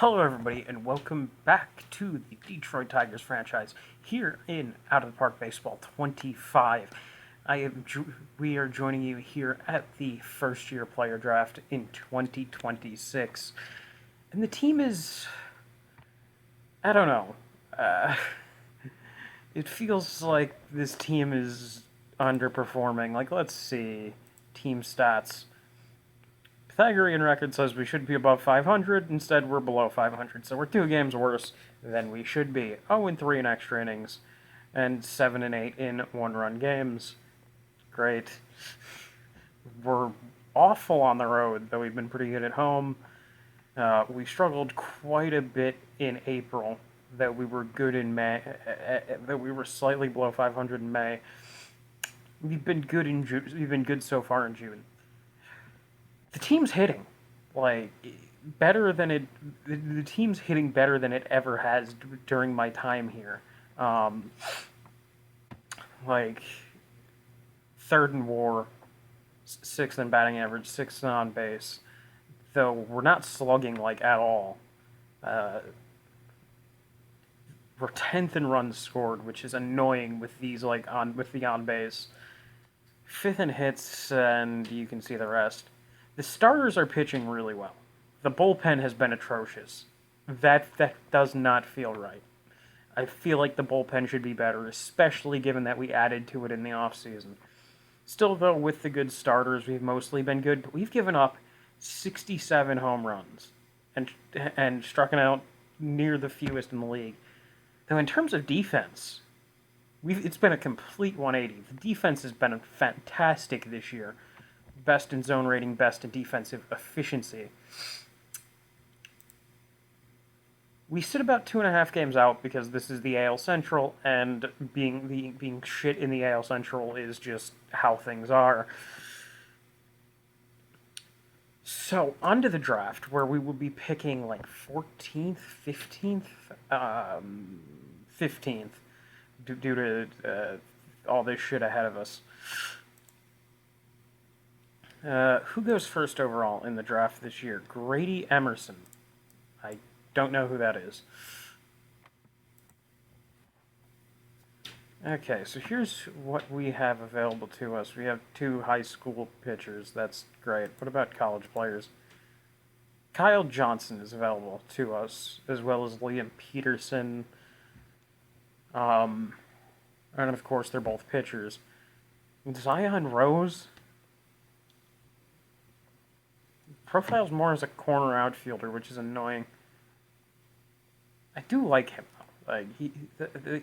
Hello, everybody, and welcome back to the Detroit Tigers franchise here in Out of the Park Baseball 25. We are joining you here at the first-year player draft in 2026, and the team is, I don't know, it feels like this team is underperforming. Like, let's see, team stats. Pythagorean record says we should be above 500. Instead, we're below 500. So we're 2 games worse than we should be. 0-3 in extra innings, and 7-8 in one-run games. Great. We're awful on the road, though we've been pretty good at home. We struggled quite a bit in April. That we were good in May. That we were slightly below 500 in May. We've been good in June. We've been good so far in June. The team's hitting, like, better than it. The team's hitting better than it ever has during my time here. Like, third in WAR, sixth in batting average, sixth on base. Though we're not slugging like at all. We're 10th in runs scored, which is annoying with these with the on base. Fifth in hits, and you can see the rest. The starters are pitching really well. The bullpen has been atrocious. That does not feel right. I feel like the bullpen should be better, especially given that we added to it in the offseason. Still, though, with the good starters, we've mostly been good, but we've given up 67 home runs and struck out near the fewest in the league. Though in terms of defense, it's been a complete 180. The defense has been fantastic this year. Best in zone rating, best in defensive efficiency. We sit about 2.5 games out because this is the AL Central, and being shit in the AL Central is just how things are. So, onto the draft, where we will be picking like 14th, 15th, 15th, due to all this shit ahead of us. Who goes first overall in the draft this year? Grady Emerson. I don't know who that is. Okay, so here's what we have available to us. We have 2 high school pitchers. That's great. What about college players? Kyle Johnson is available to us, as well as Liam Peterson. And of course, they're both pitchers. Zion Rose profiles more as a corner outfielder, which is annoying. I do like him though. Like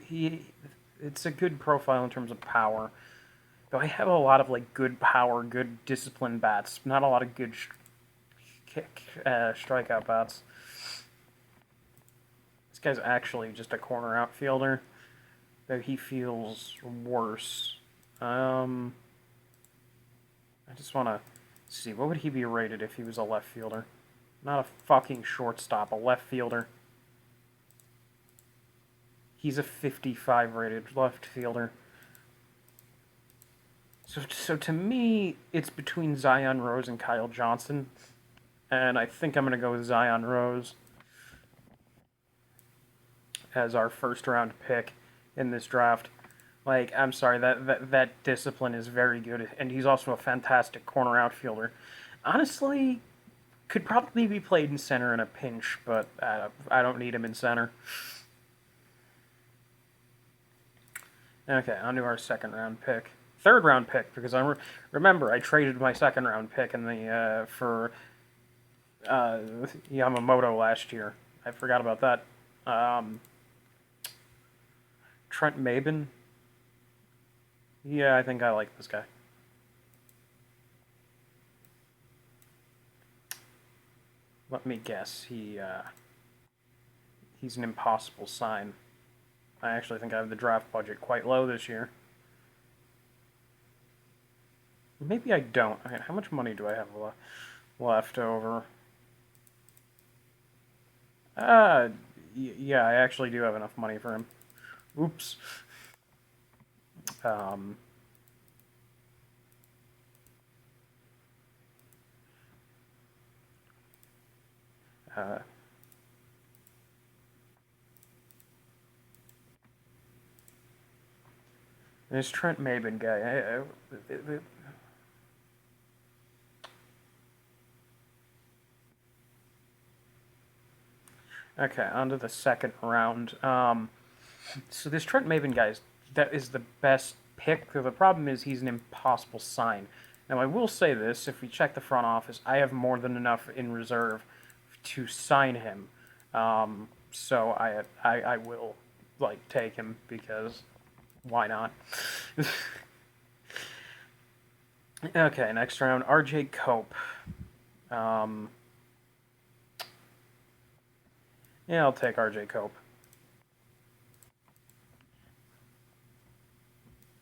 he it's a good profile in terms of power. Though I have a lot of like good power, good disciplined bats, not a lot of good strikeout bats. This guy's actually just a corner outfielder, though he feels worse. I just want to see, what would he be rated if he was a left fielder? Not a fucking shortstop, a left fielder. He's a 55 rated left fielder. So to me, it's between Zion Rose and Kyle Johnson. And I think I'm going to go with Zion Rose as our first round pick in this draft. Like, I'm sorry, that discipline is very good, and he's also a fantastic corner outfielder. Honestly, could probably be played in center in a pinch, but I don't need him in center. Okay, on to our second round pick. Third round pick, because remember, I traded my second round pick in the for Yamamoto last year. I forgot about that. Trent Maben. Yeah, I think I like this guy. Let me guess. He's an impossible sign. I actually think I have the draft budget quite low this year. Maybe I don't. Okay, how much money do I have left over? Yeah, I actually do have enough money for him. Oops. This Trent Maben guy. Okay, on to the second round. So this Trent Maben guy that is the best pick. The problem is he's an impossible sign. Now I will say this: if we check the front office, I have more than enough in reserve to sign him. So I will like take him because why not? Okay, next round, R.J. Cope. Um, yeah, I'll take R.J. Cope.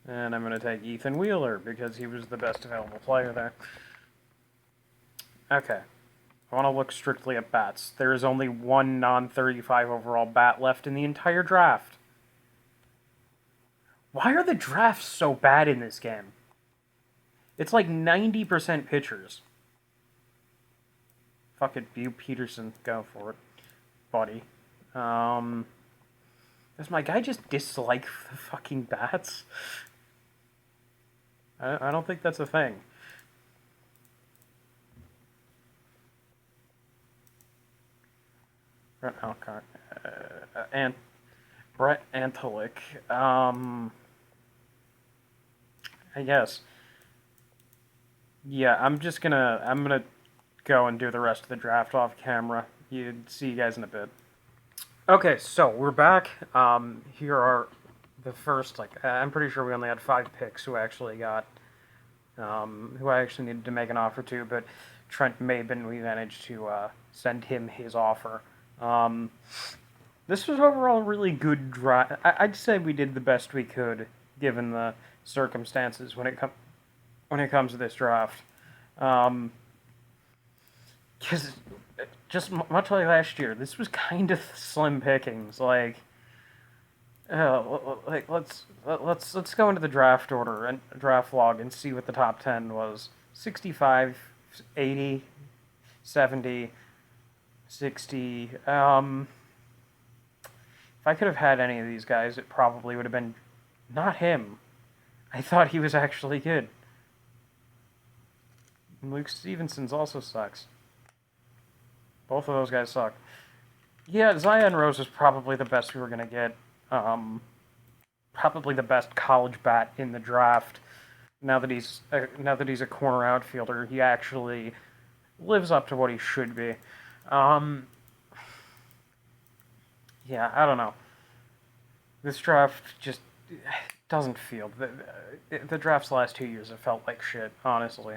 And I'm going to take Ethan Wheeler because he was the best available player there. Okay. I want to look strictly at bats. There is only one non-35 overall bat left in the entire draft. Why are the drafts so bad in this game? It's like 90% pitchers. Fuck it, Bew Peterson. Go for it, buddy. Does my guy just dislike the fucking bats? I don't think that's a thing. Brett Alcott. And Brett Antolic. I guess. Yeah, I'm gonna go and do the rest of the draft off camera. See you guys in a bit. Okay, so we're back. Here are the first, I'm pretty sure we only had 5 picks who actually got, who I actually needed to make an offer to, but Trent Maben, we managed to send him his offer. This was overall a really good draft. I'd say we did the best we could given the circumstances when it comes to this draft. Because just much like last year, this was kind of slim pickings. Let's go into the draft order and draft log and see what the top 10 was. 65, 80, 70, 60. If I could have had any of these guys, it probably would have been not him. I thought he was actually good. Luke Stevenson's also sucks. Both of those guys suck. Yeah, Zion Rose is probably the best we were going to get. Probably the best college bat in the draft. Now that he's a corner outfielder, he actually lives up to what he should be. Yeah, I don't know. This draft just doesn't feel... The draft's last 2 years have felt like shit, honestly.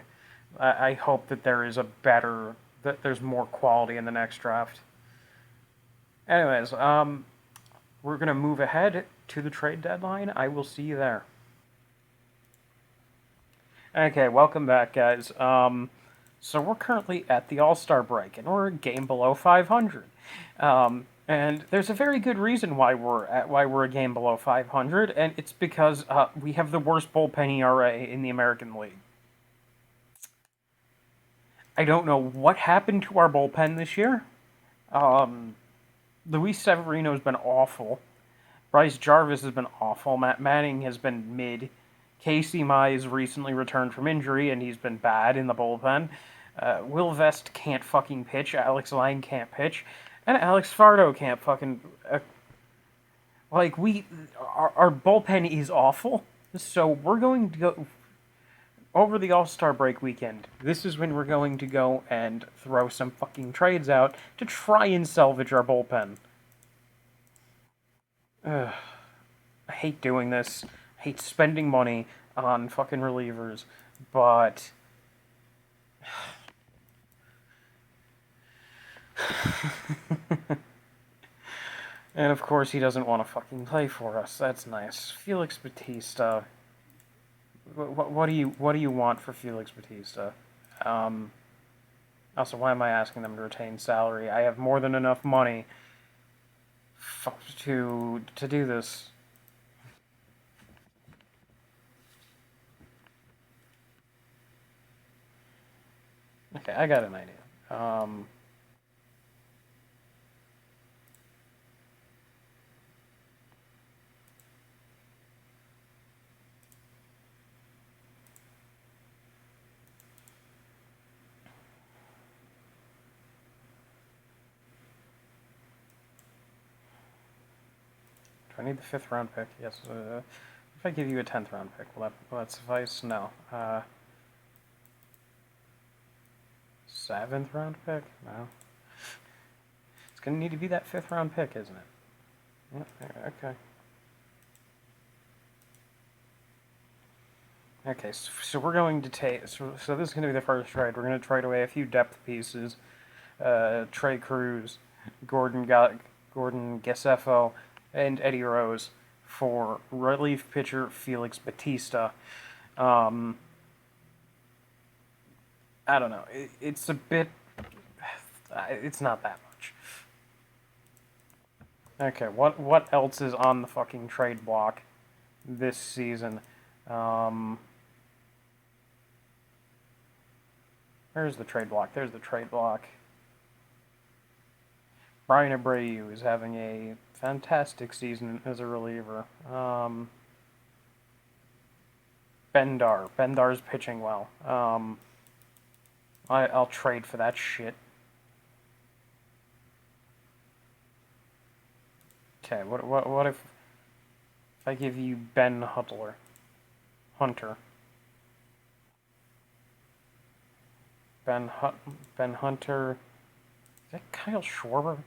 I hope that there's more quality in the next draft. Anyways, we're going to move ahead to the trade deadline. I will see you there. Okay, welcome back, guys. So we're currently at the All-Star break, and we're a game below 500. And there's a very good reason why we're a game below 500, and it's because we have the worst bullpen ERA in the American League. I don't know what happened to our bullpen this year. Luis Severino's been awful. Bryce Jarvis has been awful. Matt Manning has been mid. Casey Mize recently returned from injury, and he's been bad in the bullpen. Will Vest can't fucking pitch. Alex Lang can't pitch. And Alex Fardo can't fucking... Our bullpen is awful. So we're going to go... Over the All-Star break weekend, this is when we're going to go and throw some fucking trades out to try and salvage our bullpen. I hate doing this. I hate spending money on fucking relievers, but... And of course he doesn't want to fucking play for us. That's nice. Felix Bautista... What do you want for Felix Bautista? Also, why am I asking them to retain salary? I have more than enough money to do this. Okay, I got an idea. I need the 5th round pick? Yes. If I give you a 10th round pick, will that suffice? No. 7th round pick? No. It's going to need to be that 5th round pick, isn't it? Yeah, okay. Okay, so we're going to take... So this is going to be the first trade. We're going to trade away a few depth pieces. Trey Cruz, Gordon Geseffo, and Eddie Rose for relief pitcher Felix Batista. I don't know. It's a bit... It's not that much. Okay, what else is on the fucking trade block this season? Where's the trade block? There's the trade block. Brian Abreu is having a fantastic season as a reliever. Bendar's pitching well. I'll trade for that shit. Okay, what if I give you Ben Hunter? Ben Hunter. Is that Kyle Schwarber?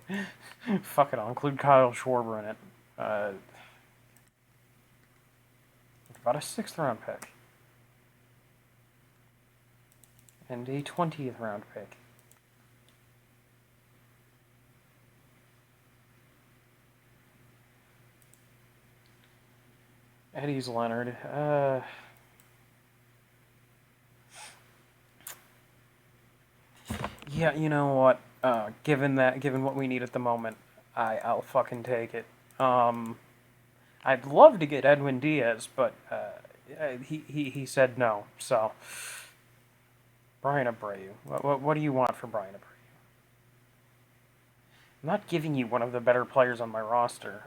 Fuck it, I'll include Kyle Schwarber in it. What about a 6th round pick? And a 20th round pick. Eddie's Leonard. Yeah, you know what? Given what we need at the moment, I'll fucking take it. I'd love to get Edwin Diaz, but he said no. So Brian Abreu. What do you want for Brian Abreu? I'm not giving you one of the better players on my roster.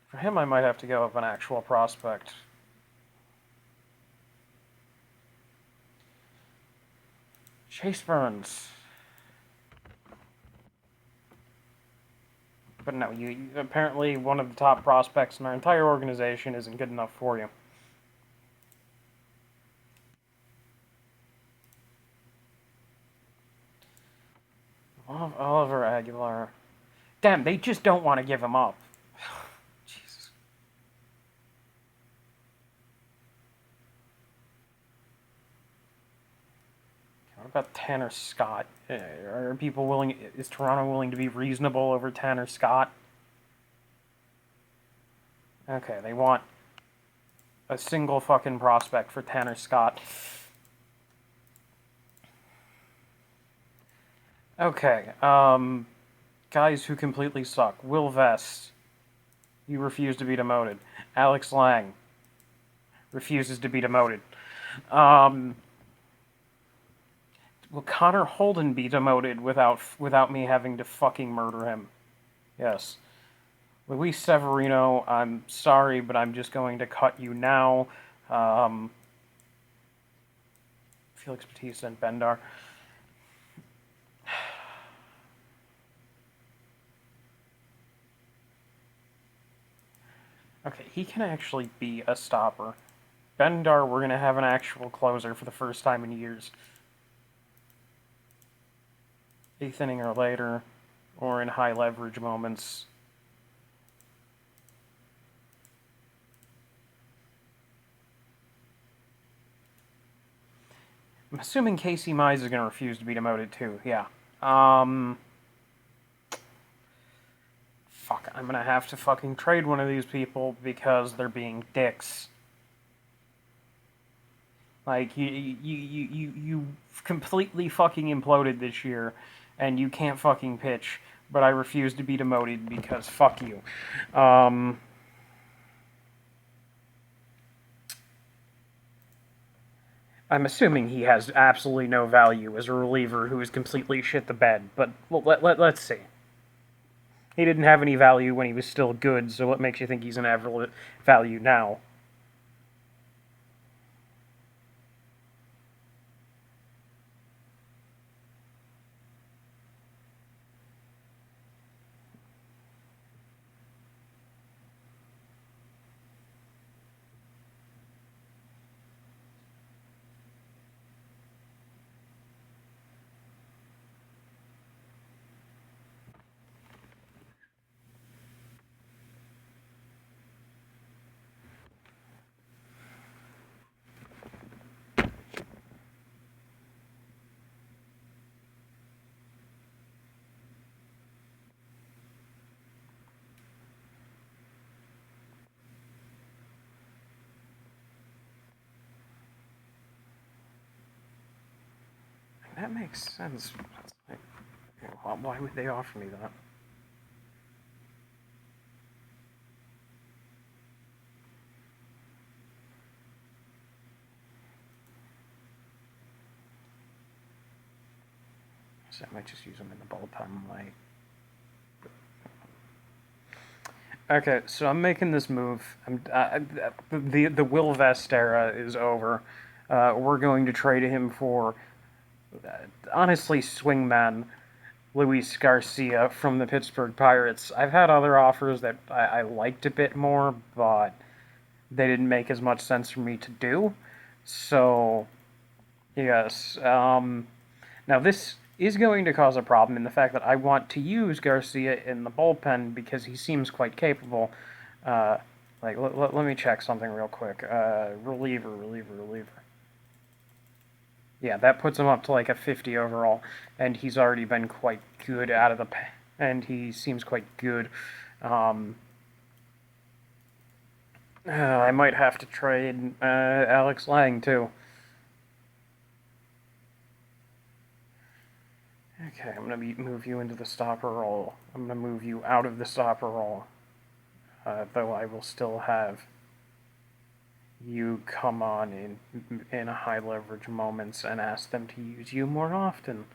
For him, I might have to go with an actual prospect. Chase Burns. But no, you apparently one of the top prospects in our entire organization isn't good enough for you. Oliver Aguilar. Damn, they just don't want to give him up. Jesus. What about Tanner Scott? Are people willing? Is Toronto willing to be reasonable over Tanner Scott? Okay, they want a single fucking prospect for Tanner Scott. Okay, guys who completely suck. Will Vest. You refuse to be demoted. Alex Lang. Refuses to be demoted. Will Connor Holden be demoted without me having to fucking murder him? Yes. Luis Severino, I'm sorry, but I'm just going to cut you now. Felix Batista and Bendar. Okay, he can actually be a stopper. Bendar, we're going to have an actual closer for the first time in years. 8th inning or later, or in high leverage moments. I'm assuming Casey Mize is going to refuse to be demoted too, yeah. Fuck, I'm going to have to fucking trade one of these people because they're being dicks. Like, you completely fucking imploded this year, and you can't fucking pitch, but I refuse to be demoted because fuck you. I'm assuming he has absolutely no value as a reliever who is completely shit the bed, but let's see. He didn't have any value when he was still good, so what makes you think he's an average value now? that makes sense. Like, why would they offer me that? So I might just use them in the bullpen, like. Okay, so I'm making this move. The Will Vest era is over. We're going to trade him for, honestly, swingman Luis Garcia from the Pittsburgh Pirates. I've had other offers that I liked a bit more, but they didn't make as much sense for me to do. So, yes. Now, this is going to cause a problem in the fact that I want to use Garcia in the bullpen because he seems quite capable. Let me check something real quick. Reliever. Yeah, that puts him up to like a 50 overall, and he's already been quite good out of the and he seems quite good. I might have to trade Alex Lang too. Okay, I'm gonna move you into the stopper role. I'm gonna move you out of the stopper role, though I will still have you come on in high leverage moments and ask them to use you more often.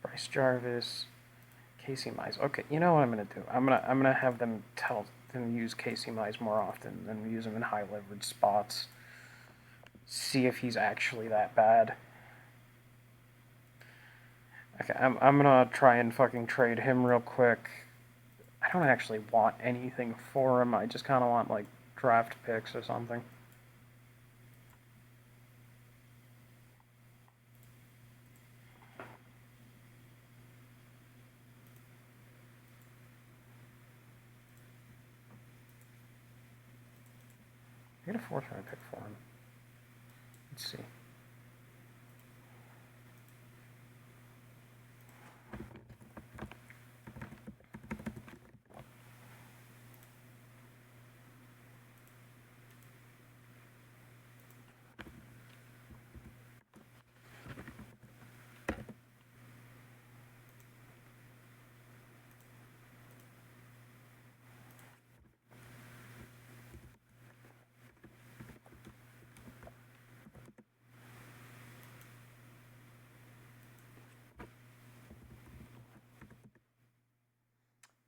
Bryce Jarvis, Casey Mize. Okay, you know what I'm gonna do? I'm gonna have them tell them use Casey Mize more often and use him in high leverage spots. See if he's actually that bad. Okay, I'm gonna try and fucking trade him real quick. I don't actually want anything for him. I just kind of want like draft picks or something. Get a fourth round pick for him. Let's see.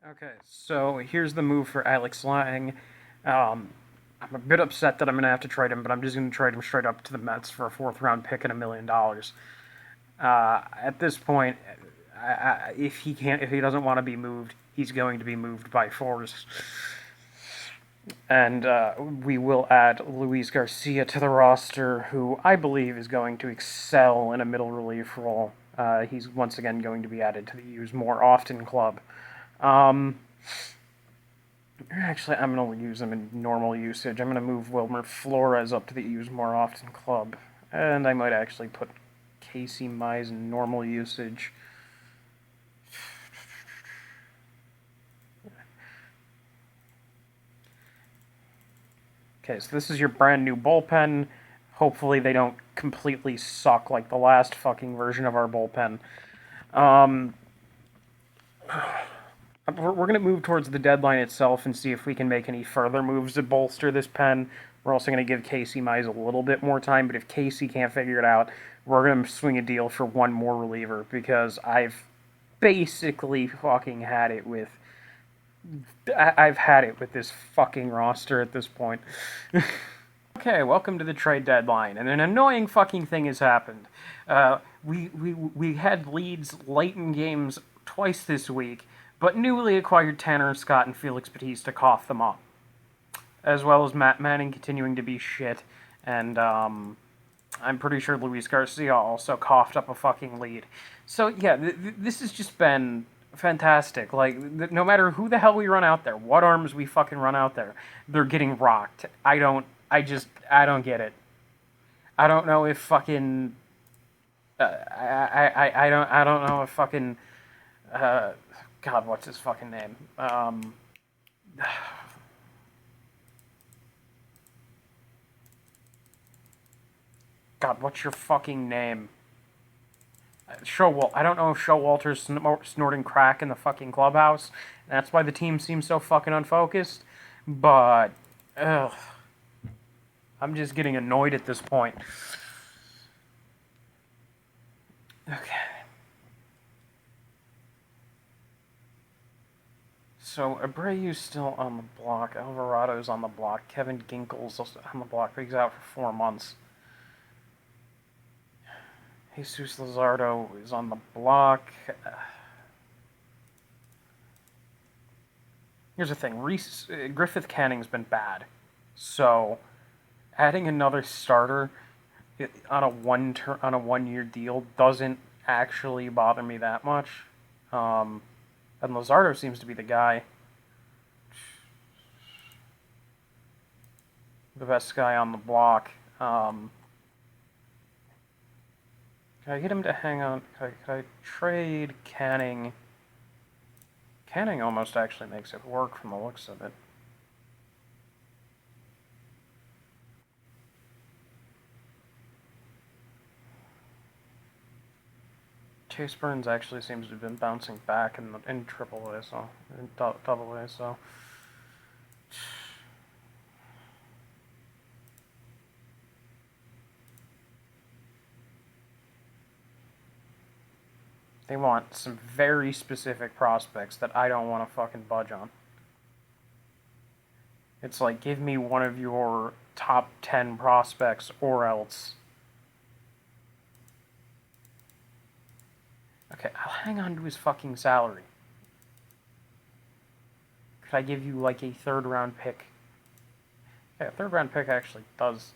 Okay, so here's the move for Alex Lang. I'm a bit upset that I'm going to have to trade him, but I'm just going to trade him straight up to the Mets for a fourth round pick and $1 million. At this point, if he doesn't want to be moved, he's going to be moved by force. And we will add Luis Garcia to the roster, who I believe is going to excel in a middle relief role. He's once again going to be added to the Use More Often club. Actually, I'm going to use him in normal usage. I'm going to move Wilmer Flores up to the Use More Often club. And I might actually put Casey Mize in normal usage. Okay, so this is your brand new bullpen. Hopefully they don't completely suck like the last fucking version of our bullpen. We're going to move towards the deadline itself and see if we can make any further moves to bolster this pen. We're also going to give Casey Mize a little bit more time, but if Casey can't figure it out, we're going to swing a deal for one more reliever because I've basically fucking had it with... I've had it with this fucking roster at this point. Okay, welcome to the trade deadline, and an annoying fucking thing has happened. We had leads late in games twice this week, but newly acquired Tanner Scott and Felix Bautista coughed them up, as well as Matt Manning continuing to be shit, and I'm pretty sure Luis Garcia also coughed up a fucking lead. So yeah, this has just been fantastic. Like, no matter who the hell we run out there, what arms we fucking run out there, they're getting rocked. I don't get it. I don't know if fucking... I don't know if fucking... God, what's his fucking name? God, what's your fucking name? I don't know if Showalter's snorting crack in the fucking clubhouse. And that's why the team seems so fucking unfocused. But, ugh. I'm just getting annoyed at this point. Okay. So, Abreu's still on the block. Alvarado's on the block. Kevin Ginkel's on the block, but he's out for 4 months. Jesus Luzardo is on the block. Here's the thing. Griffith Canning's been bad. So, adding another starter on a 1-year deal doesn't actually bother me that much. And Luzardo seems to be the guy. The best guy on the block. Can I get him to hang on? Can I trade Canning? Canning almost actually makes it work from the looks of it. Chase Burns actually seems to have been bouncing back in AAA, so in Double A, so. They want some very specific prospects that I don't want to fucking budge on. It's like, give me one of your top 10 prospects or else. Okay, I'll hang on to his fucking salary. Could I give you, like, a 3rd-round pick? Yeah, a 3rd-round pick actually does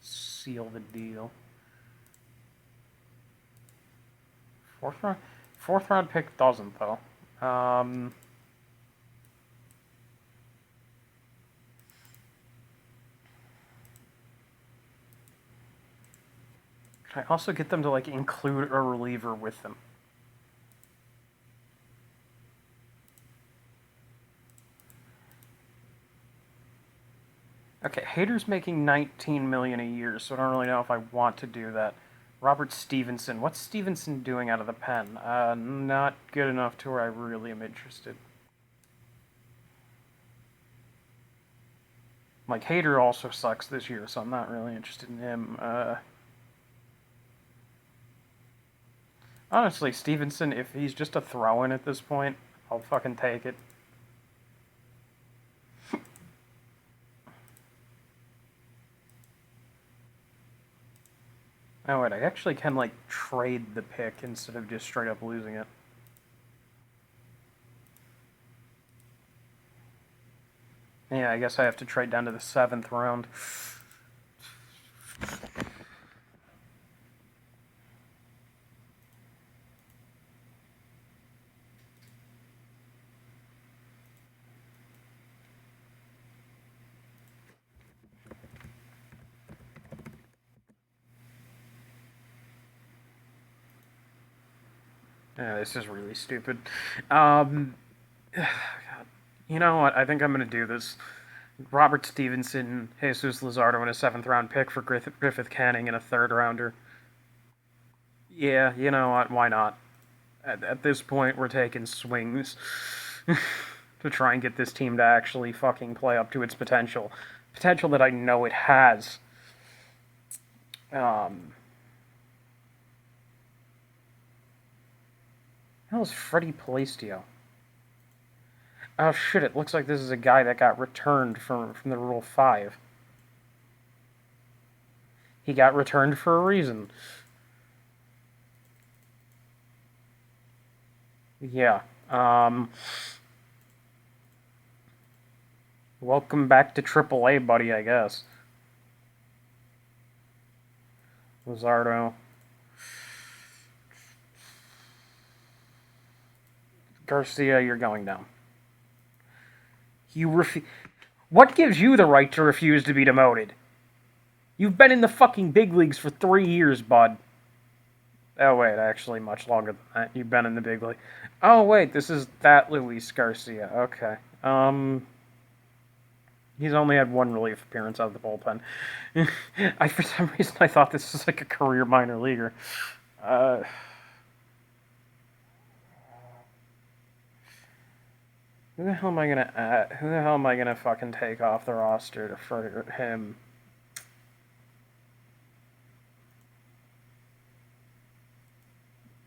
seal the deal. 4th round pick doesn't, though. Can I also get them to, like, include a reliever with them? Okay, Hader's making $19 million a year, so I don't really know if I want to do that. Robert Stevenson. What's Stevenson doing out of the pen? Not good enough to where I really am interested. Like, Hader also sucks this year, so I'm not really interested in him. Honestly, Stevenson, if he's just a throw-in at this point, I'll fucking take it. Oh, wait, I actually can, like, trade the pick instead of just straight up losing it. Yeah, I guess I have to trade down to the 7th round. Yeah, this is really stupid. God. You know what? I think I'm going to do this. Robert Stevenson, Jesus Luzardo, and a 7th-round pick for Griffith Canning and a 3rd-rounder. Yeah, you know what? Why not? At this point, we're taking swings to try and get this team to actually fucking play up to its potential. Potential that I know it has. How's Freddie Palestio? Oh shit, it looks like this is a guy that got returned from the Rule 5. He got returned for a reason. Yeah. Welcome back to AAA, buddy, I guess. Luzardo. Garcia, you're going down. What gives you the right to refuse to be demoted? You've been in the fucking big leagues for 3 years, bud. Oh, wait, actually, much longer than that. You've been in the big league. Oh, wait, this is that Luis Garcia. Okay. He's only had one relief appearance out of the bullpen. For some reason, I thought this was like a career minor leaguer. Who the hell am I gonna Who the hell am I gonna fucking take off the roster for him?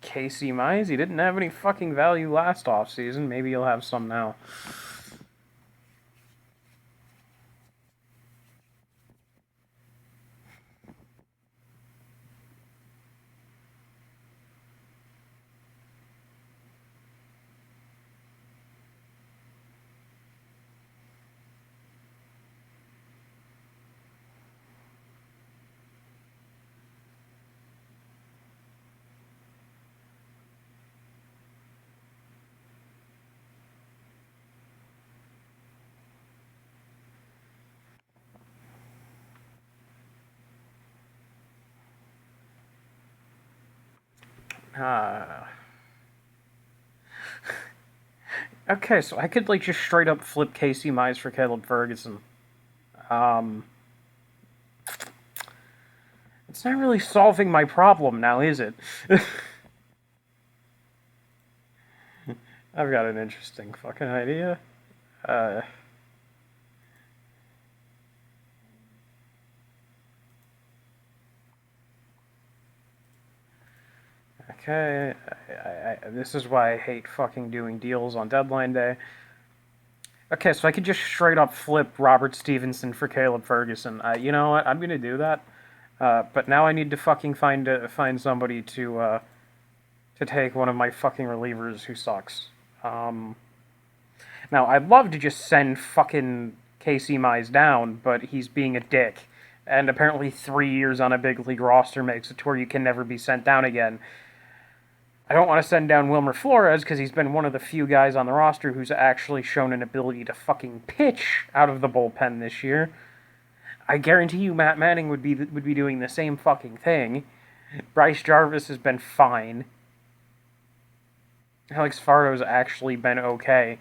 Casey Mize? He didn't have any fucking value last offseason. Maybe he'll have some now. Okay, so I could like just straight up flip Casey Mize for Caleb Ferguson. It's not really solving my problem now, is it? I've got an interesting fucking idea. Okay, this is why I hate fucking doing deals on deadline day. Okay, so I could just straight up flip Robert Stevenson for Caleb Ferguson. You know what? I'm gonna do that. But now I need to fucking find somebody to take one of my fucking relievers who sucks. Now I'd love to just send fucking Casey Mize down, but he's being a dick. And apparently 3 years on a big league roster makes it to where you can never be sent down again. I don't want to send down Wilmer Flores because he's been one of the few guys on the roster who's actually shown an ability to fucking pitch out of the bullpen this year. I guarantee you Matt Manning would be doing the same fucking thing. Bryce Jarvis has been fine. Alex Fardo's actually been okay.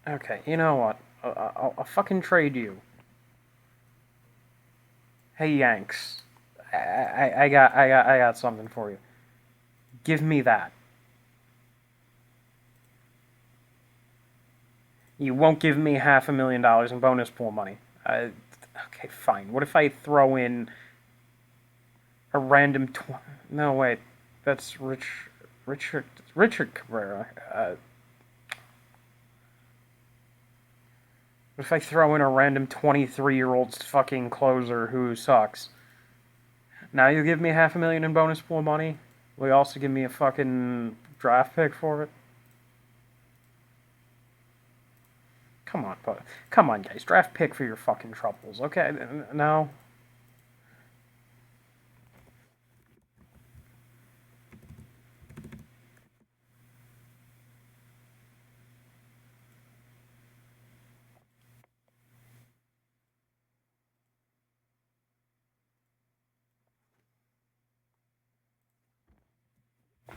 Okay, you know what? I'll fucking trade you. Hey Yanks, I got something for you. Give me that. You won't give me $500,000 in bonus pool money. Okay, fine. What if I throw in a random? No, wait, that's Richard Cabrera. What if I throw in a random 23-year-old fucking closer who sucks? Now you give me $500,000 in bonus pool money. Will you also give me a fucking draft pick for it? Come on, guys. Draft pick for your fucking troubles. Okay, no.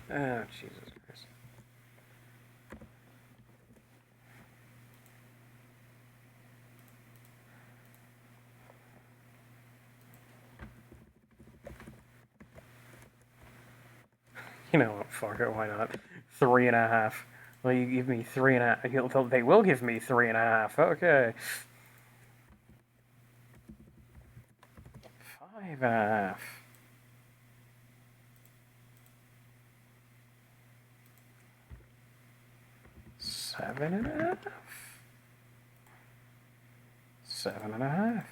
Oh, Jesus Christ. You know what? Fuck it. Why not? 3.5. Well, you give me 3.5. They will give me 3.5. Okay. 5.5. 7.5. 7.5.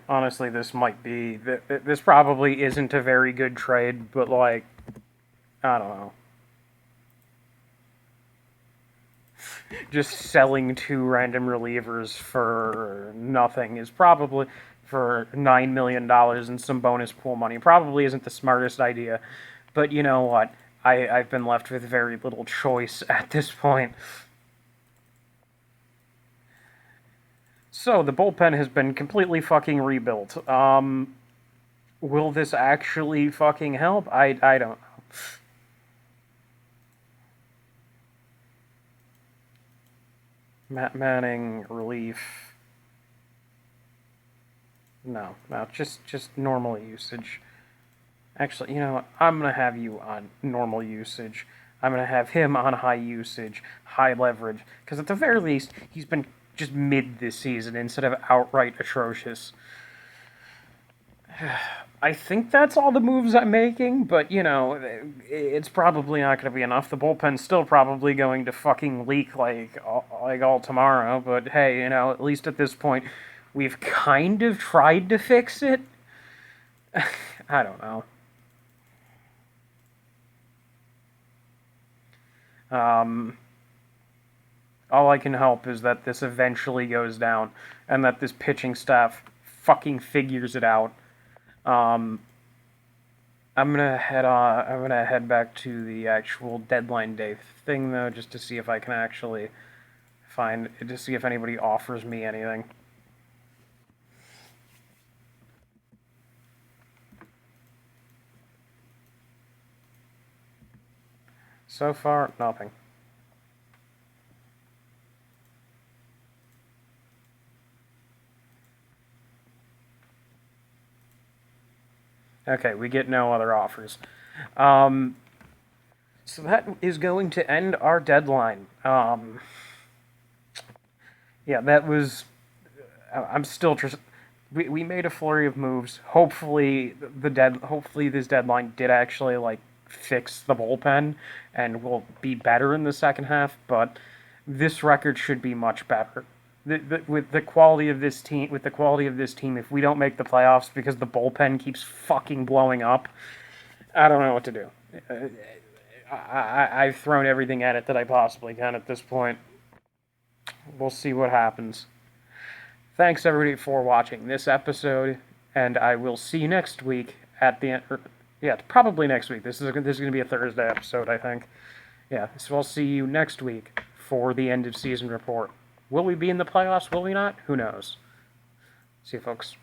Honestly, this might be. This probably isn't a very good trade, but, like, I don't know. just selling 2 random relievers for nothing is probably for $9 million and some bonus pool money probably isn't the smartest idea. But you know what? I've been left with very little choice at this point. So the bullpen has been completely fucking rebuilt. Will this actually fucking help? I don't know. Matt Manning relief. No, just normal usage. Actually, you know what? I'm gonna have you on normal usage. I'm gonna have him on high usage, high leverage, because at the very least, he's been just mid this season instead of outright atrocious. I think that's all the moves I'm making, but you know, it's probably not going to be enough. The bullpen's still probably going to fucking leak like all tomorrow. But hey, you know, at least at this point, we've kind of tried to fix it. I don't know. Um, all I can hope is that this eventually goes down, and that this pitching staff fucking figures it out. Um, I'm gonna head back to the actual deadline day thing though, just to see if I can actually to see if anybody offers me anything. So far, nothing. Okay, we get no other offers. Um, so that is going to end our deadline. Yeah, that was. I'm still just. We made a flurry of moves. Hopefully this deadline did actually like fix the bullpen and will be better in the second half. But this record should be much better. With the quality of this team, if we don't make the playoffs because the bullpen keeps fucking blowing up, I don't know what to do. I've thrown everything at it that I possibly can at this point. We'll see what happens. Thanks everybody for watching this episode, and I will see you next week at the end. Yeah, probably next week. This is going to be a Thursday episode, I think. Yeah, so I'll see you next week for the end of season report. Will we be in the playoffs? Will we not? Who knows? See you, folks.